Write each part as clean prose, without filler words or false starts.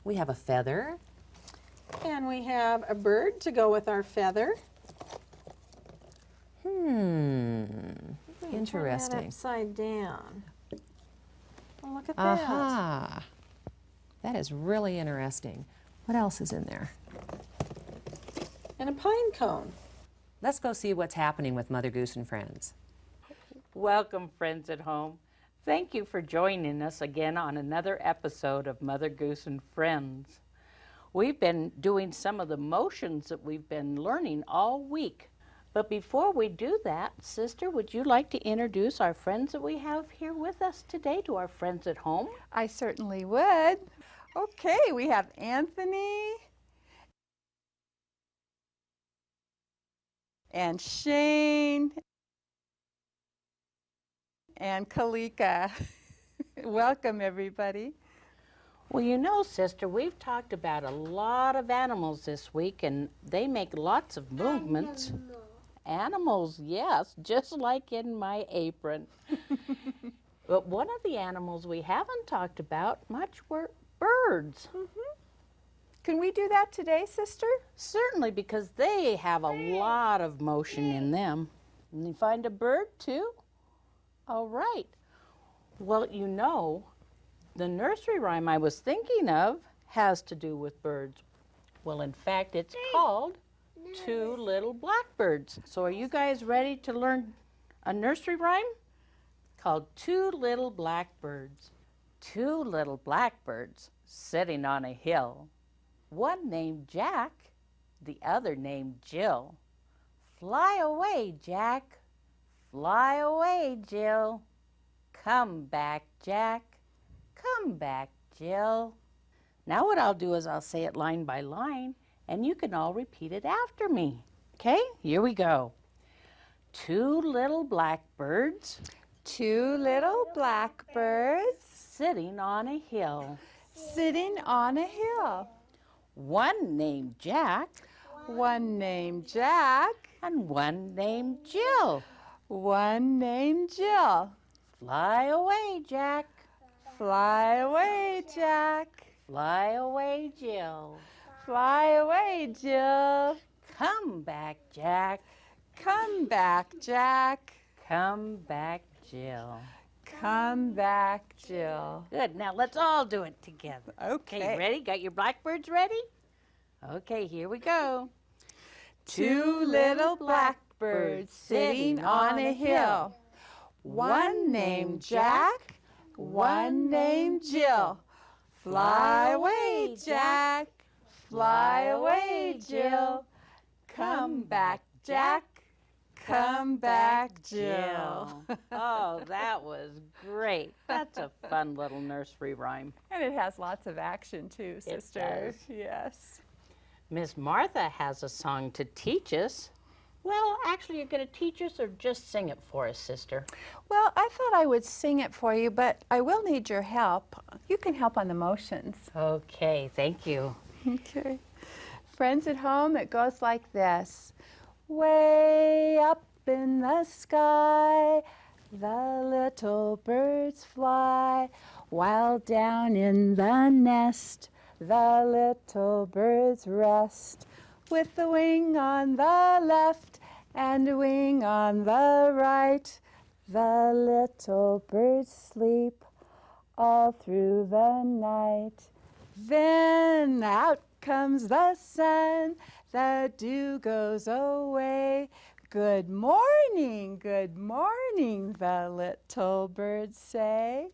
We have a feather. And we have a bird to go with our feather. Interesting. Turn that upside down. Oh, look at that. Aha. That is really interesting. What else is in there? And a pine cone. Let's go see what's happening with Mother Goose and friends. Welcome, friends at home. Thank you for joining us again on another episode of Mother Goose and Friends. We've been doing some of the motions that we've been learning all week. But before we do that, Sister, would you like to introduce our friends that we have here with us today to our friends at home? I certainly would. Okay, we have Anthony and Shane and Kalika. Welcome, everybody. Well, you know, Sister, we've talked about a lot of animals this week, and they make lots of movements. Animals, yes, just like in my apron. But one of the animals we haven't talked about much were birds. Can we do that today, Sister? Certainly, because they have a lot of motion in them. And you find a bird, too? All right. Well, you know, the nursery rhyme I was thinking of has to do with birds. Well, in fact, it's called Two Little Blackbirds. So are you guys ready to learn a nursery rhyme? Called Two Little Blackbirds. Two little blackbirds sitting on a hill. One named Jack, the other named Jill. Fly away, Jack. Fly away, Jill. Come back, Jack. Come back, Jill. Now what I'll do is I'll say it line by line, and you can all repeat it after me. Okay, here we go. Two little blackbirds. Two little blackbirds Sitting on a hill. sitting on a hill. One named Jack One named Jack, and one named Jill. one named Jill. Fly away, Jack. Fly away, Jack. Fly away, Jill. Fly away, Jill. Come back, Jack. Come back, Jack. Come back, Jill. Come back, Jill. Good, now let's all do it together. Okay, ready? Got your blackbirds ready? Okay, here we go. Two little blackbirds sitting on a hill. One named Jack, one named Jill. Fly away, Jack. Fly away, Jill. Come back, Jack. Come back, Jill. Oh, that was great. That's a fun little nursery rhyme. And it has lots of action too, sister. does. Yes. Miss Martha has a song to teach us. Well, actually, you're going to teach us or just sing it for us, sister? Well, I thought I would sing it for you, but I will need your help. You can help on the motions. Okay, thank you. Okay. Friends at home, it goes like this. Way up in the sky, the little birds fly, while down in the nest, the little birds rest, with the wing on the left and a wing on the right. The little birds sleep all through the night. Then out comes the sun, the dew goes away. Good morning, the little birds say.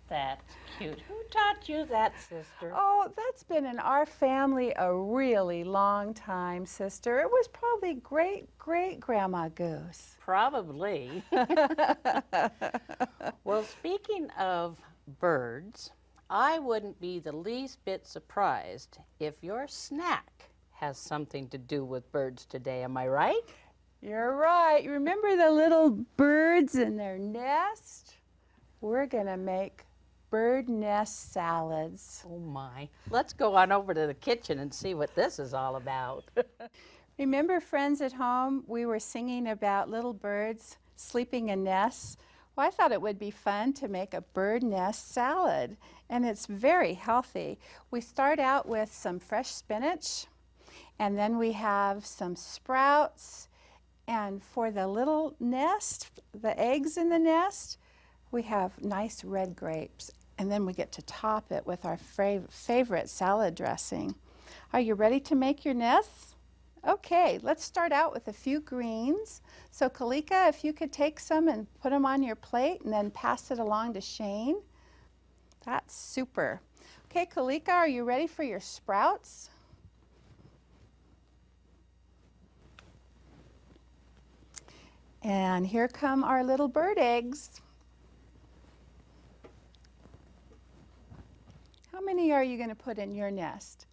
That's cute. Who taught you that, sister? Oh, that's been in our family a really long time, sister. It was probably great-great-grandma Goose. Probably. Well, speaking of birds, I wouldn't be the least bit surprised if your snack has something to do with birds today. Am I right? You're right. Remember the little birds in their nest? We're going to make bird nest salads. Oh my. Let's go on over to the kitchen and see what this is all about. Remember, friends at home, we were singing about little birds sleeping in nests. Well, I thought it would be fun to make a bird nest salad, and it's very healthy. We start out with some fresh spinach, and then we have some sprouts, and for the little nest, the eggs in the nest, we have nice red grapes, and then we get to top it with our favorite salad dressing. Are you ready to make your nests? Okay, let's start out with a few greens. So Kalika, if you could take some and put them on your plate and then pass it along to Shane. That's super. Okay, Kalika, are you ready for your sprouts? And here come our little bird eggs. How many are you going to put in your nest?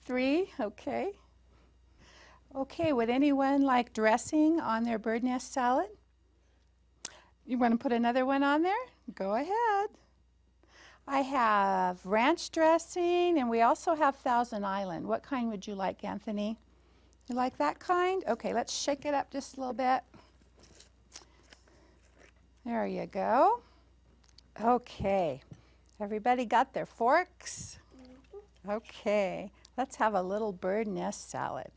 3. 3, okay. Okay, would anyone like dressing on their bird nest salad? You want to put another one on there? Go ahead. I have ranch dressing, and we also have Thousand Island. What kind would you like, Anthony? You like that kind? Okay, let's shake it up just a little bit. There you go. Okay, everybody got their forks? Okay, let's have a little bird nest salad.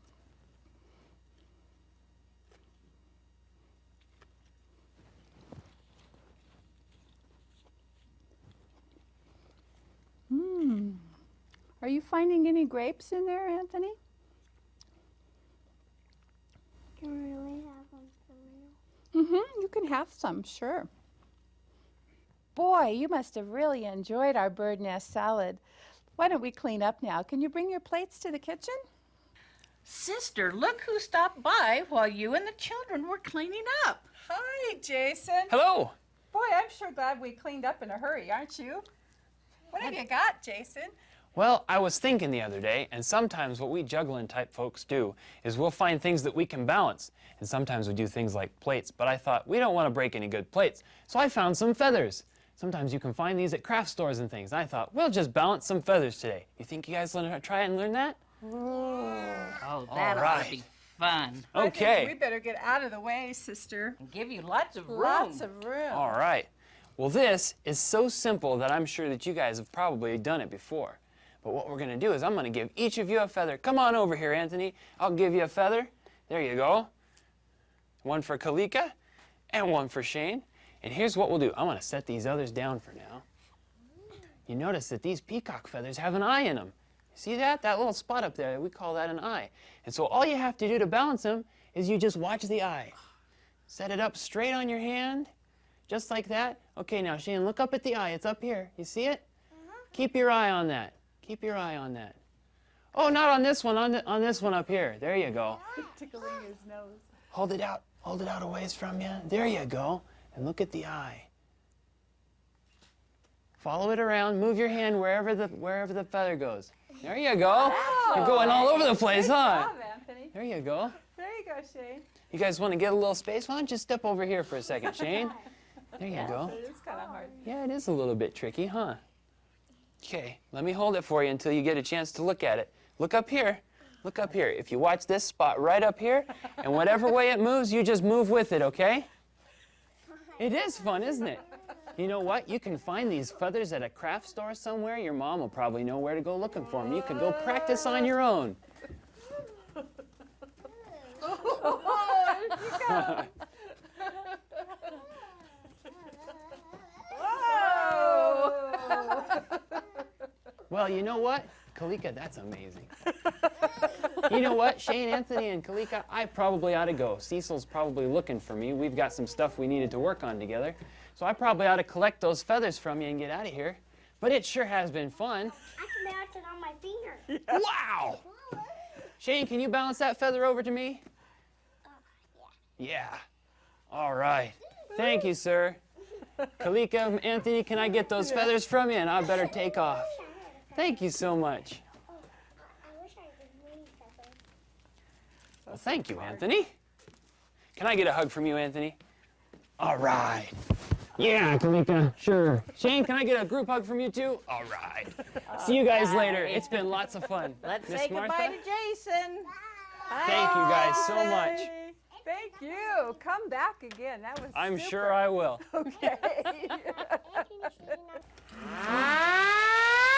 Are you finding any grapes in there, Anthony? Can we really have them for real? You can have some, sure. Boy, you must have really enjoyed our bird nest salad. Why don't we clean up now? Can you bring your plates to the kitchen? Sister, look who stopped by while you and the children were cleaning up. Hi, Jason. Hello. Boy, I'm sure glad we cleaned up in a hurry, aren't you? What have you got, Jason? Well, I was thinking the other day, and sometimes what we juggling type folks do is we'll find things that we can balance, and sometimes we do things like plates, but I thought we don't want to break any good plates, so I found some feathers. Sometimes you can find these at craft stores and things. I thought, we'll just balance some feathers today. You think you guys want to try and learn that? Oh, that ought right. to be fun. Okay. I think we better get out of the way, sister. And give you lots of room. Lots of room. All right. Well, this is so simple that I'm sure that you guys have probably done it before. But what we're going to do is I'm going to give each of you a feather. Come on over here, Anthony. I'll give you a feather. There you go. One for Kalika and one for Shane. And here's what we'll do. I'm going to set these others down for now. You notice that these peacock feathers have an eye in them. See that? That little spot up there, we call that an eye. And so all you have to do to balance them is you just watch the eye. Set it up straight on your hand, just like that. Okay, now Shane, look up at the eye. It's up here. You see it? Keep your eye on that. Keep your eye on that. Oh, not on this one, on this one up here. There you go. Tickling his nose. Hold it out a ways from you. There you go. And look at the eye. Follow it around, move your hand wherever the feather goes. There you go. You're going all over the place, huh? Good job, Anthony. There you go. There you go, Shane. You guys want to get a little space? Why don't you step over here for a second, Shane? There you go. It is kind of hard. Yeah, it is a little bit tricky, huh? Okay, let me hold it for you until you get a chance to look at it. Look up here. Look up here. If you watch this spot right up here, and whatever way it moves, you just move with it, okay? It is fun, isn't it? You know what? You can find these feathers at a craft store somewhere. Your mom will probably know where to go looking for them. You can go practice on your own. Well, you know what? Kalika, that's amazing. You know what? Shane, Anthony, and Kalika, I probably ought to go. Cecil's probably looking for me. We've got some stuff we needed to work on together. So I probably ought to collect those feathers from you and get out of here. But it sure has been fun. I can balance it on my finger. Wow! Shane, can you balance that feather over to me? Yeah. Yeah. All right. Thank you, sir. Kalika, Anthony, can I get those feathers from you? And I better take off. Thank you so much. I wish I could wing feathers. Well, thank you, Anthony. Can I get a hug from you, Anthony? All right. Yeah, Kalika, sure. Shane, can I get a group hug from you too? All right. See you guys later. It's been lots of fun. Let's Miss say goodbye Martha? to Jason. Thank you guys so much. It's Thank you. Come back again. That was I'm super. sure I will. Okay.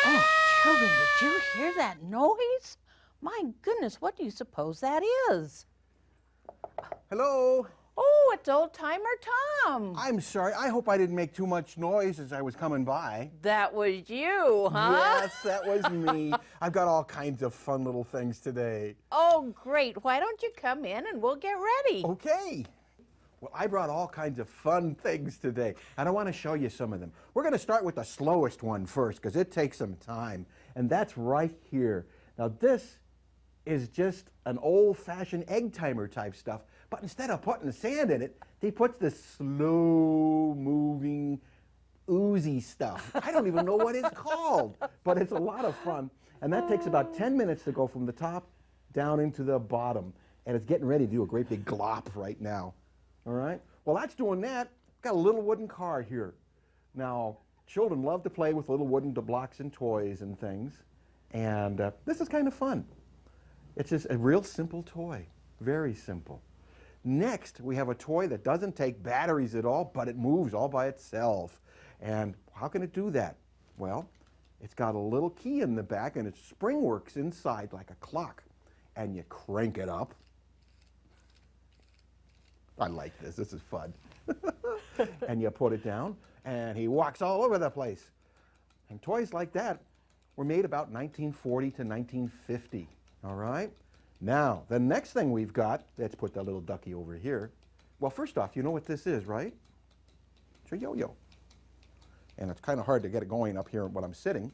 Oh, children, did you hear that noise? My goodness, what do you suppose that is? Hello. Oh, it's old-timer Tom. I'm sorry. I hope I didn't make too much noise as I was coming by. That was you, huh? Yes, that was me. I've got all kinds of fun little things today. Oh, great. Why don't you come in and we'll get ready? Okay. Well, I brought all kinds of fun things today, and I want to show you some of them. We're going to start with the slowest one first, because it takes some time, and that's right here. Now, this is just an old-fashioned egg timer type stuff, but instead of putting sand in it, they put this slow-moving, oozy stuff. I don't even know what it's called, but it's a lot of fun, and that takes about 10 minutes to go from the top down into the bottom, and it's getting ready to do a great big glop right now. All right? Well, that's doing that. Got a little wooden car here. Now, children love to play with little wooden blocks and toys and things, and this is kind of fun. It's just a real simple toy, very simple. Next, we have a toy that doesn't take batteries at all, but it moves all by itself. And how can it do that? Well, it's got a little key in the back, and its spring works inside like a clock. And you crank it up. I like this. This is fun. And you put it down, and he walks all over the place. And toys like that were made about 1940 to 1950. All right? Now, the next thing we've got, let's put that little ducky over here. Well, first off, you know what this is, right? It's a yo-yo. And it's kind of hard to get it going up here when I'm sitting.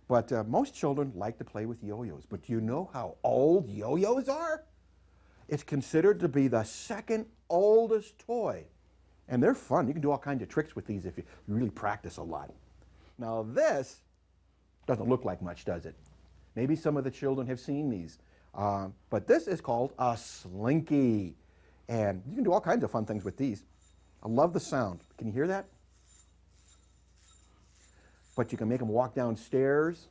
But most children like to play with yo-yos. But do you know how old yo-yos are? It's considered to be the second oldest toy. And they're fun. You can do all kinds of tricks with these if you really practice a lot. Now this doesn't look like much, does it? Maybe some of the children have seen these. But this is called a slinky. And you can do all kinds of fun things with these. I love the sound. Can you hear that? But you can make them walk downstairs.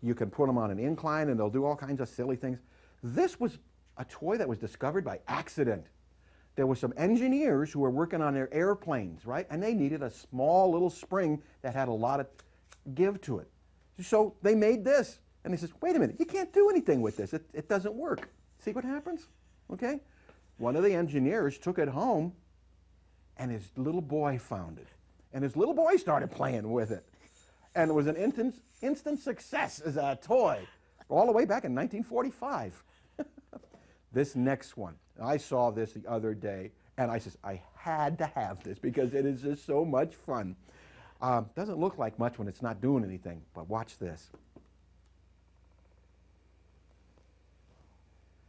You can put them on an incline, and they'll do all kinds of silly things. This was a toy that was discovered by accident. There were some engineers who were working on their airplanes, right? And they needed a small little spring that had a lot of give to it. So they made this. And he says, wait a minute, you can't do anything with this. It doesn't work. See what happens? Okay? One of the engineers took it home, and his little boy found it. And his little boy started playing with it. And it was an instant success as a toy, all the way back in 1945. This next one, I saw this the other day, and I says, I had to have this because it is just so much fun. Doesn't look like much when it's not doing anything, but watch this.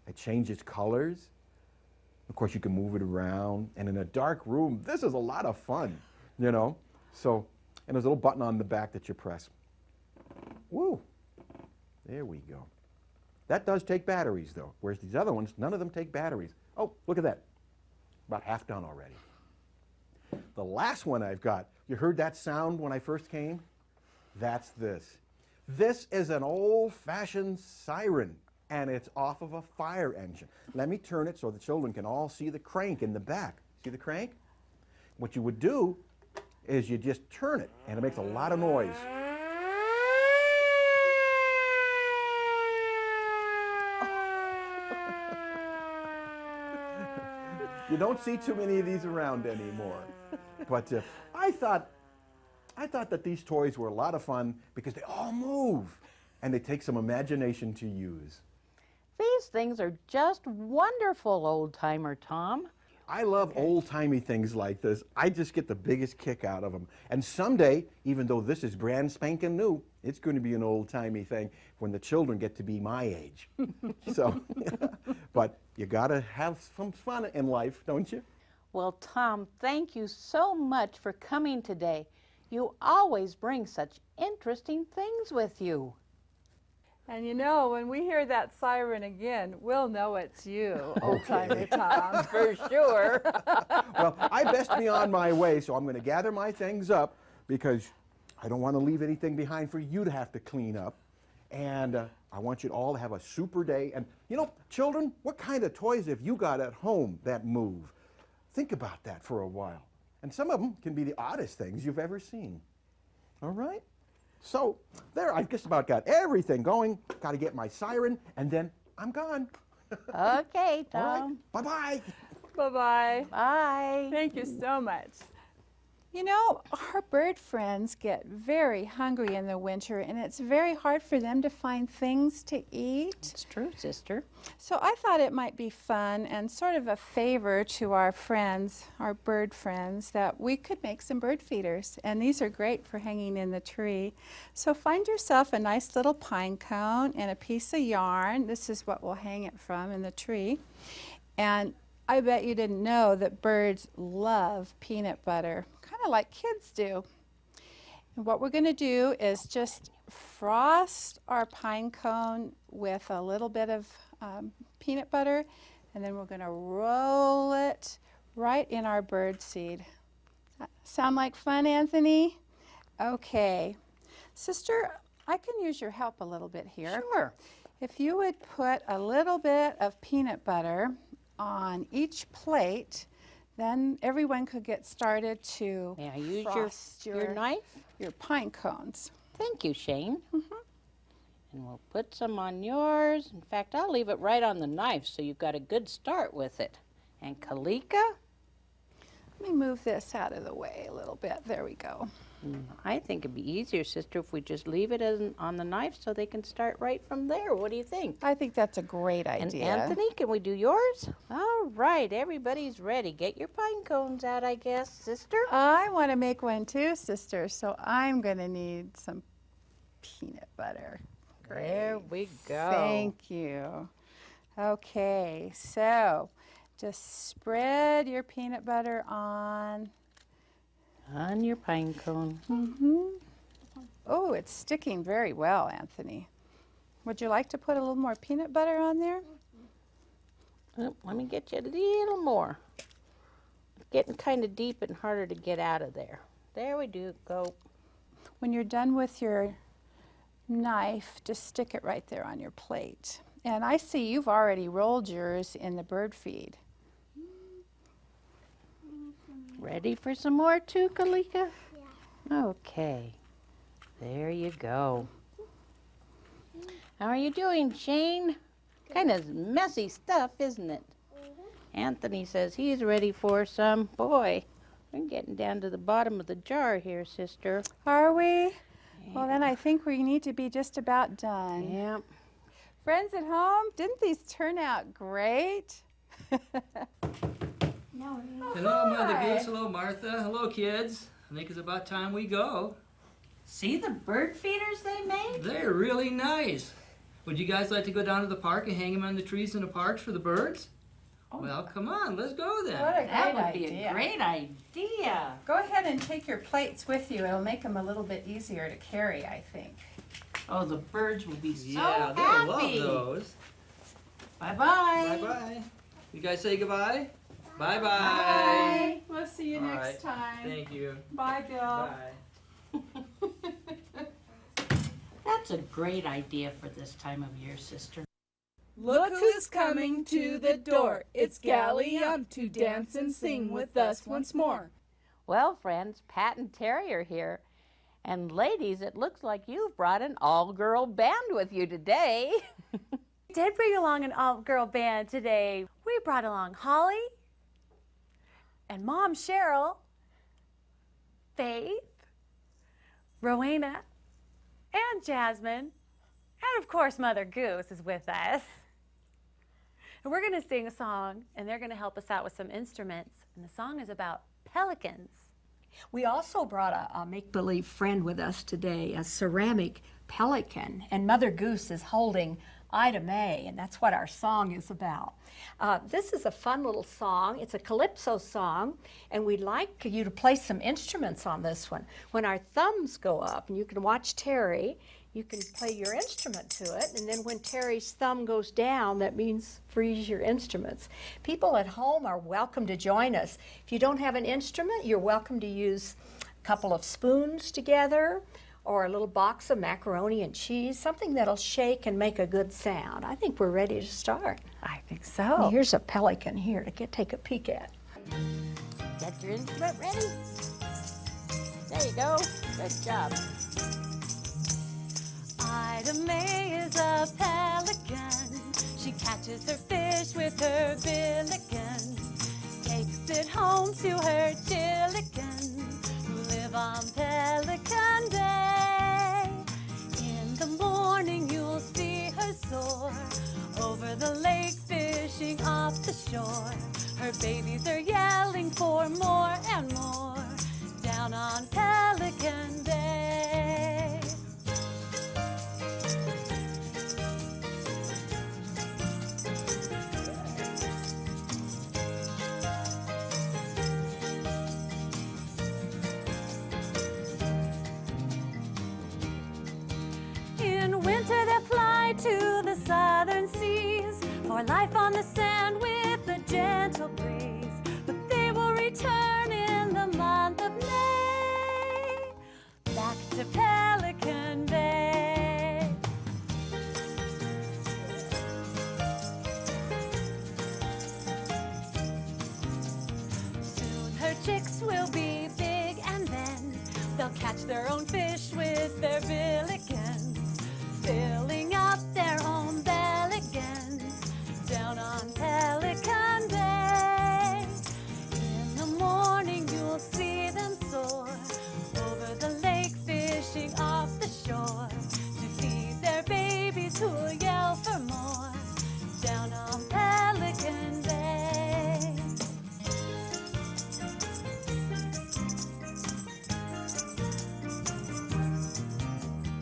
It changes colors. Of course, you can move it around. And in a dark room, this is a lot of fun, you know. So, and there's a little button on the back that you press. Woo! There we go. That does take batteries, though, whereas these other ones, none of them take batteries. Oh, look at that. About half done already. The last one I've got, you heard that sound when I first came? That's this. This is an old-fashioned siren, and it's off of a fire engine. Let me turn it so the children can all see the crank in the back. See the crank? What you would do is you just turn it, and it makes a lot of noise. You don't see too many of these around anymore. But I thought that these toys were a lot of fun because they all move, and they take some imagination to use. These things are just wonderful, old-timer Tom. I love old-timey things like this. I just get the biggest kick out of them. And someday, even though this is brand spanking new, it's going to be an old-timey thing when the children get to be my age. So, but you got to have some fun in life, don't you? Well, Tom, thank you so much for coming today. You always bring such interesting things with you. And you know, when we hear that siren again, we'll know it's you, old-timer Tom, for sure. Well, I best be on my way, so I'm going to gather my things up because I don't want to leave anything behind for you to have to clean up. And I want you all to have a super day. And you know, children, what kind of toys have you got at home that move? Think about that for a while. And some of them can be the oddest things you've ever seen. All right? So there, I've just about got everything going. Got to get my siren, and then I'm gone. Okay, All right, Tom. bye-bye. Bye-bye. Bye. Thank you so much. You know, our bird friends get very hungry in the winter, and it's very hard for them to find things to eat. It's true, sister. So I thought it might be fun and sort of a favor to our friends, our bird friends, that we could make some bird feeders. And these are great for hanging in the tree. So find yourself a nice little pine cone and a piece of yarn. This is what we'll hang it from in the tree. And I bet you didn't know that birds love peanut butter, kind of like kids do. And what we're going to do is just frost our pine cone with a little bit of peanut butter, and then we're going to roll it right in our bird seed. Sound like fun, Anthony? Okay. Sister, I can use your help a little bit here. Sure. If you would put a little bit of peanut butter on each plate, then everyone could get started to May I use frost your knife? your pine cones. Thank you, Shane. And we'll put some on yours. In fact, I'll leave it right on the knife so you've got a good start with it. And Kalika? Let me move this out of the way a little bit. There we go. I think it'd be easier, sister, if we just leave it on the knife so they can start right from there. What do you think? I think that's a great And idea. Anthony, can we do yours? All right, everybody's ready. Get your pine cones out, I guess, sister. I want to make one too, sister, so I'm going to need some peanut butter. There we go. Thank you. Okay, so just spread your peanut butter on. On your pine cone. Oh, it's sticking very well, Anthony. Would you like to put a little more peanut butter on there? Oh, let me get you a little more. It's getting kind of deep and harder to get out of there. There we do go. When you're done with your knife, just stick it right there on your plate. And I see you've already rolled yours in the bird feed. Ready for some more too, Kalika? Yeah. Okay. There you go. How are you doing, Shane? Kind of messy stuff, isn't it? Anthony says he's ready for some. Boy, we're getting down to the bottom of the jar here, sister. Are we? Well, then I think we need to be just about done. Yep. Friends at home, didn't these turn out great? Hello, Mother Goose. Hello, Martha. Hello, kids. I think it's about time we go. See the bird feeders they made? They're really nice. Would you guys like to go down to the park and hang them on the trees in the parks for the birds? Well, come on, let's go then. That would be a great idea. Go ahead and take your plates with you. It'll make them a little bit easier to carry, I think. Oh, the birds will be so Yeah, happy. they'll love those. Bye-bye. Bye-bye. You guys say goodbye? Bye-bye. Bye. We'll see you All next right. time. Thank you. Bye, Bill. Bye. That's a great idea for this time of year, sister. Look who's coming to the door. It's 𝒈𝒊𝒈𝒈𝒊𝒆𝒏 to dance and sing with us once more. Well, friends, Pat and Terry are here. And ladies, it looks like you've brought an all-girl band with you today. We did bring along an all-girl band today. We brought along Holly and Mom Cheryl, Faith, Rowena, and Jasmine, and of course Mother Goose is with us. And we're going to sing a song, and they're going to help us out with some instruments. And the song is about pelicans. We also brought a make-believe friend with us today, a ceramic pelican, and Mother Goose is holding Ida Mae, and that's what our song is about. This is a fun little song. It's a calypso song, and we'd like you to play some instruments on this one. When our thumbs go up, and you can watch Terry, you can play your instrument to it, and then when Terry's thumb goes down, that means freeze your instruments. People at home are welcome to join us. If you don't have an instrument, you're welcome to use a couple of spoons together, or a little box of macaroni and cheese, something that'll shake and make a good sound. I think we're ready to start. I think so. Here's a pelican here to take a peek at. Get your instrument ready. There you go. Good job. Ida May is a pelican. She catches her fish with her billiken, takes it home to her chilligan, who live on Pelican Bay. In the morning you'll see her soar over the lake, fishing off the shore. Her babies are yelling for more and more down on Pelican Bay. In winter they fly to the southern seas for life on the sand with a gentle breeze, but they will return in the month of May back to Pelican Bay. Soon her chicks will be big, and then they'll catch their own fish with their billikens, filling up their own belligans down on Pelican Bay. In the morning you'll see them soar over the lake, fishing off the shore to feed their babies who'll yell for more down on Pelican Bay.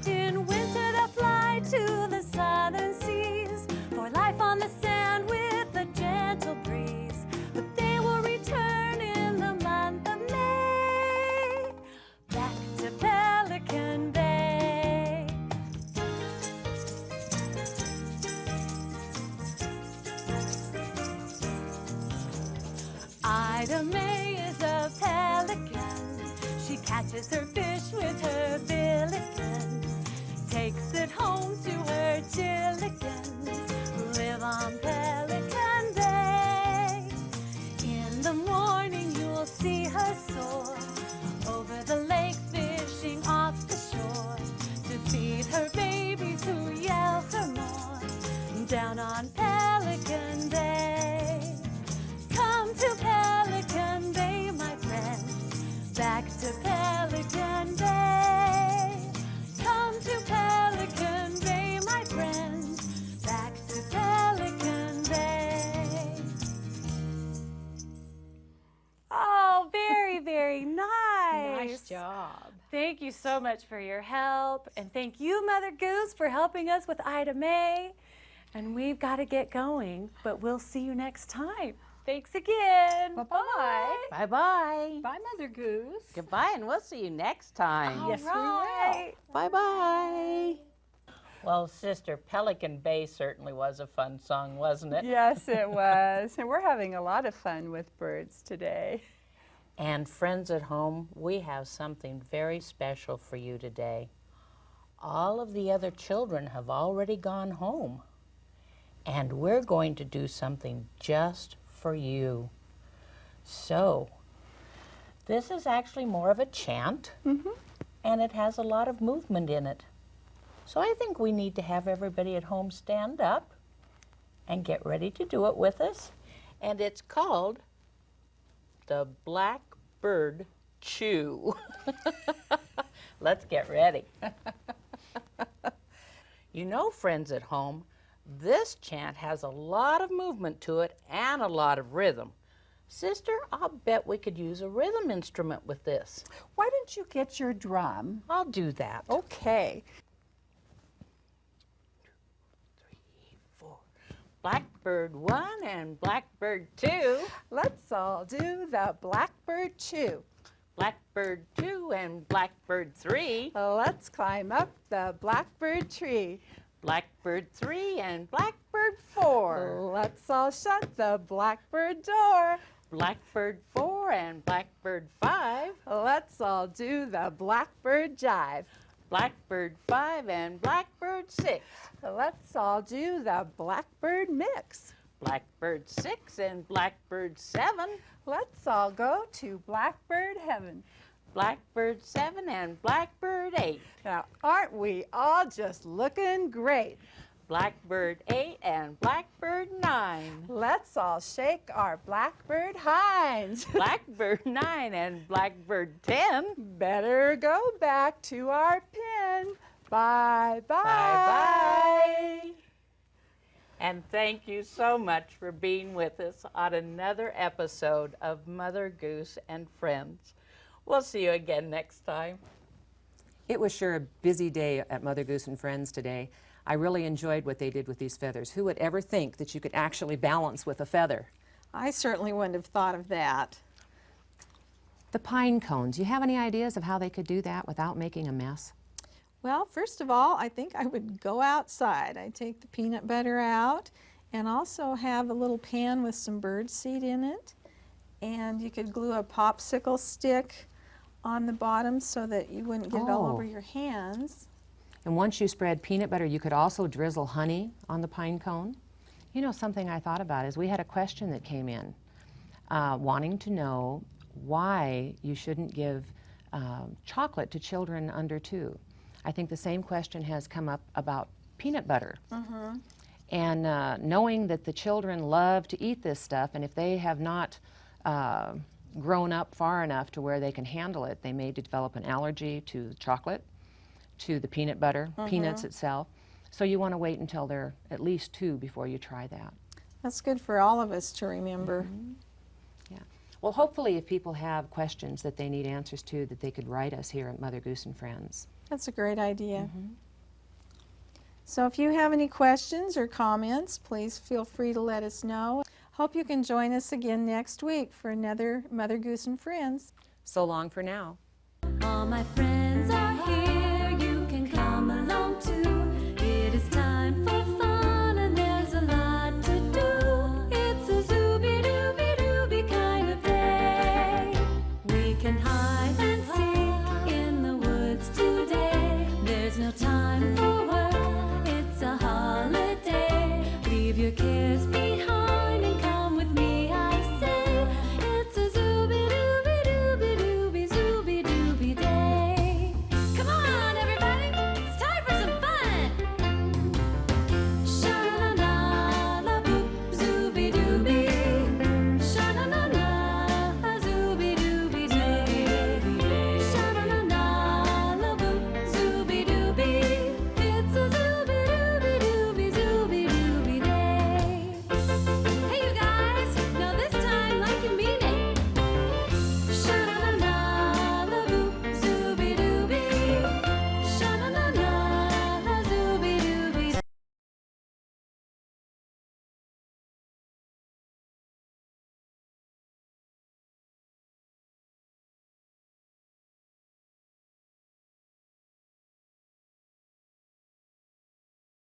In winter they'll fly to the southern seas for life on the sand with a gentle breeze, but they will return in the month of May back to Pelican Bay. Ida May is a pelican. She catches her fish with her billiken, takes it home to her chillikens who live on Pelican Bay. In the morning you'll see her soar over the lake, fishing off the shore to feed her babies who yell for more down on Pelican Bay. Come to Pelican Bay, my friend, back to Pelican Bay. Come to Pelican Bay, my friend, back to Pelican Bay. Oh, very, very nice. Nice job. Thank you so much for your help. And thank you, Mother Goose, for helping us with Ida May. And we've got to get going, but we'll see you next time. Thanks again. Bye-bye. Bye-bye. Bye, Mother Goose. Goodbye, and we'll see you next time. Yes, we will. Right. Bye-bye. Well, Sister, Pelican Bay certainly was a fun song, wasn't it? Yes, it was. And we're having a lot of fun with birds today. And friends at home, we have something very special for you today. All of the other children have already gone home. And we're going to do something just for you. So, this is actually more of a chant, and it has a lot of movement in it. So I think we need to have everybody at home stand up and get ready to do it with us. And it's called the Blackbird Chew. Let's get ready. You know, friends at home, this chant has a lot of movement to it and a lot of rhythm. Sister, I'll bet we could use a rhythm instrument with this. Why don't you get your drum? I'll do that. Okay. 3, 4. Blackbird 1 and Blackbird 2. Let's all do the Blackbird Chew. Blackbird 2 and Blackbird 3. Let's climb up the blackbird tree. Blackbird 3 and Blackbird 4. Let's all shut the blackbird door. Blackbird 4 and Blackbird 5. Let's all do the blackbird jive. Blackbird 5 and Blackbird 6. Let's all do the blackbird mix. Blackbird 6 and Blackbird 7. Let's all go to blackbird heaven. Blackbird 7 and Blackbird 8. Now, aren't we all just looking great? Blackbird 8 and Blackbird 9. Let's all shake our blackbird hinds. Blackbird 9 and Blackbird 10. Better go back to our pen. Bye-bye. Bye-bye. And thank you so much for being with us on another episode of Mother Goose and Friends. We'll see you again next time. It was sure a busy day at Mother Goose and Friends today. I really enjoyed what they did with these feathers. Who would ever think that you could actually balance with a feather? I certainly wouldn't have thought of that. The pine cones, do you have any ideas of how they could do that without making a mess? Well, first of all, I think I would go outside. I'd take the peanut butter out and also have a little pan with some bird seed in it. And you could glue a popsicle stick on the bottom so that you wouldn't get it all over your hands. And once you spread peanut butter, you could also drizzle honey on the pine cone. You know, something I thought about is we had a question that came in wanting to know why you shouldn't give chocolate to children under 2. I think the same question has come up about peanut butter. And knowing that the children love to eat this stuff, and if they have not grown up far enough to where they can handle it, they may develop an allergy to the chocolate, to the peanut butter, peanuts itself. So you want to wait until they're at least 2 before you try that. That's good for all of us to remember. Yeah. Well, hopefully if people have questions that they need answers to, that they could write us here at Mother Goose and Friends. That's a great idea. So if you have any questions or comments, please feel free to let us know. Hope you can join us again next week for another Mother Goose and Friends. So long for now. All my friends.